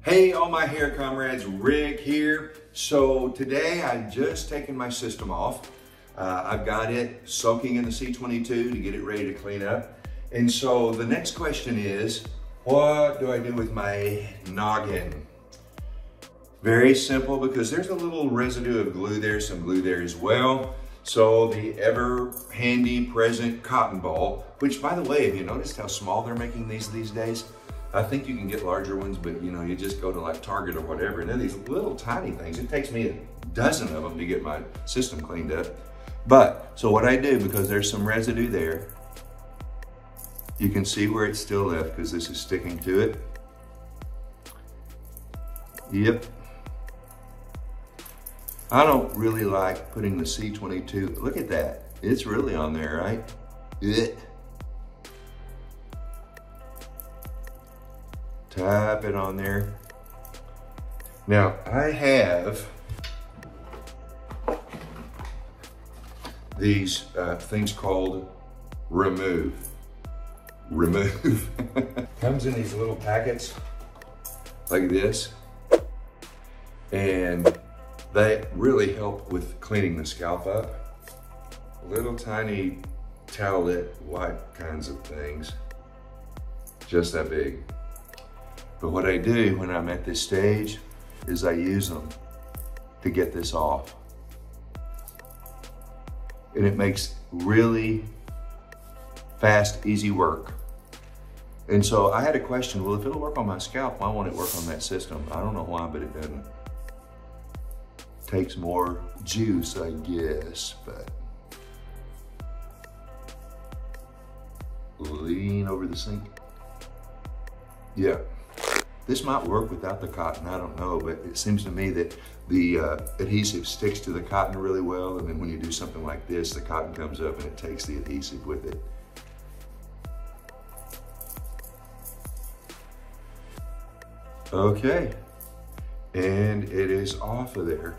Hey, all my hair comrades, Rick here. So today I've just taken my system off. I've got it soaking in the C22 to get it ready to clean up. And so the next question is, what do I do with my noggin? Very simple, because there's a little residue of glue there, some glue there as well. So the ever handy present cotton ball, which by the way, have you noticed how small they're making these days? I think you can get larger ones, but you just go to like Target or whatever, and they're these little tiny things. It takes me a dozen of them to get my system cleaned up. But, so what I do, because there's some residue there, you can see where it's still left because this is sticking to it. Yep. I don't really like putting the C22, look at that. It's really on there, right? Ugh. Tap it on there. Now I have these things called Remove. Comes in these little packets like this, and they really help with cleaning the scalp up. Little tiny towelette wipe kinds of things, just that big. But what I do when I'm at this stage is I use them to get this off. And it makes really fast, easy work. And so I had a question, well, if it'll work on my scalp, why won't it work on that system? I don't know why, but it doesn't. Takes more juice, I guess, but. Lean over the sink. Yeah. This might work without the cotton, I don't know, but it seems to me that the adhesive sticks to the cotton really well, and then when you do something like this, the cotton comes up and it takes the adhesive with it. Okay, and it is off of there.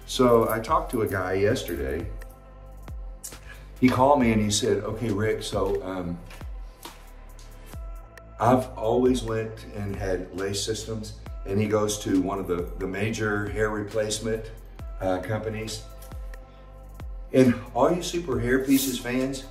So I talked to a guy yesterday. He called me and he said, okay, Rick, so I've always went and had lace systems, and he goes to one of the major hair replacement companies. And all you Super Hair Pieces fans,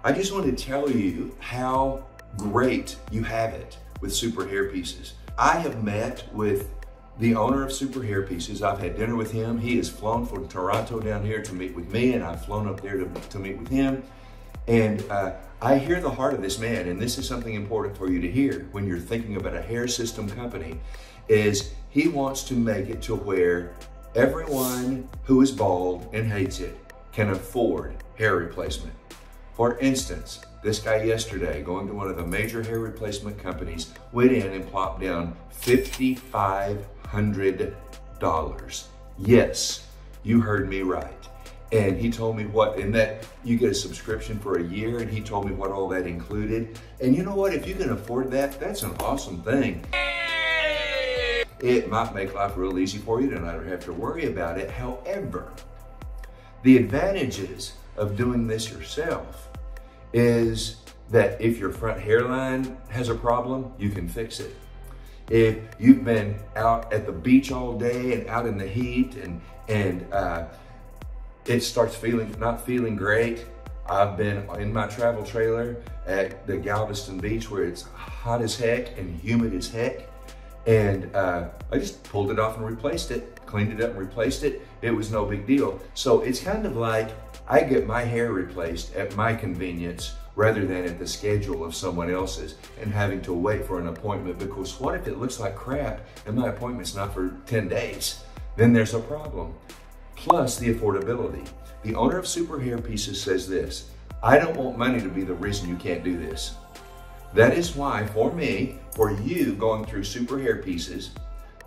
I just want to tell you how great you have it with Super Hair Pieces. I have met with the owner of Super Hair Pieces. I've had dinner with him. He has flown from Toronto down here to meet with me, and I've flown up there to meet with him. And I hear the heart of this man, and this is something important for you to hear when you're thinking about a hair system company, is he wants to make it to where everyone who is bald and hates it can afford hair replacement. For instance, this guy yesterday, going to one of the major hair replacement companies, went in and plopped down $5,500. Yes, you heard me right. And he told me what, and that you get a subscription for a year, and he told me what all that included. And you know what, if you can afford that, that's an awesome thing. It might make life real easy for you to not have to worry about it. However, the advantages of doing this yourself is that if your front hairline has a problem, you can fix it. If you've been out at the beach all day and out in the heat and it starts not feeling great. I've been in my travel trailer at the Galveston Beach where it's hot as heck and humid as heck. And I just pulled it off and replaced it, cleaned it up and replaced it. It was no big deal. So it's kind of like I get my hair replaced at my convenience rather than at the schedule of someone else's and having to wait for an appointment, because what if it looks like crap and my appointment's not for 10 days? Then there's a problem. Plus the affordability. The owner of Super Hair Pieces says this, I don't want money to be the reason you can't do this. That is why, for me, for you going through Super Hair Pieces,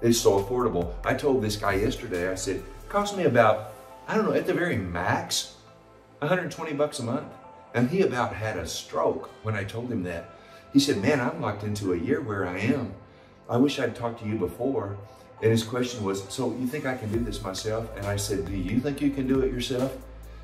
it's so affordable. I told this guy yesterday, I said, it cost me about, I don't know, at the very max, 120 bucks a month. And he about had a stroke when I told him that. He said, man, I'm locked into a year where I am. I wish I'd talked to you before. And his question was, so you think I can do this myself? And I said, do you think you can do it yourself?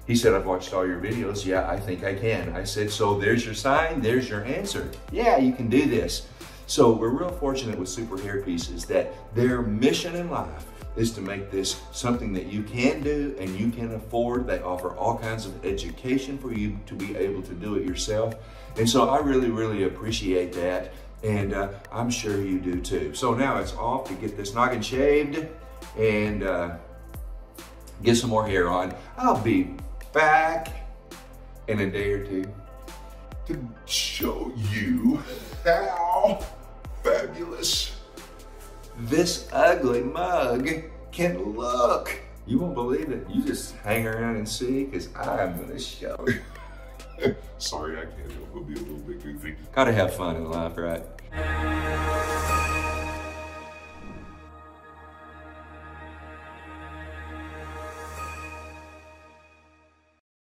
He said, I've watched all your videos. Yeah, I think I can. I said, so there's your sign, there's your answer. Yeah, you can do this. So we're real fortunate with Super Hair Pieces that their mission in life is to make this something that you can do and you can afford. They offer all kinds of education for you to be able to do it yourself. And so I really, really appreciate that. And I'm sure you do too. So now it's off to get this noggin shaved and get some more hair on. I'll be back in a day or two to show you how fabulous this ugly mug can look. You won't believe it. You just hang around and see, because I'm gonna show you. Sorry, I can't help but be a little bit goofy. Gotta have fun in life, right?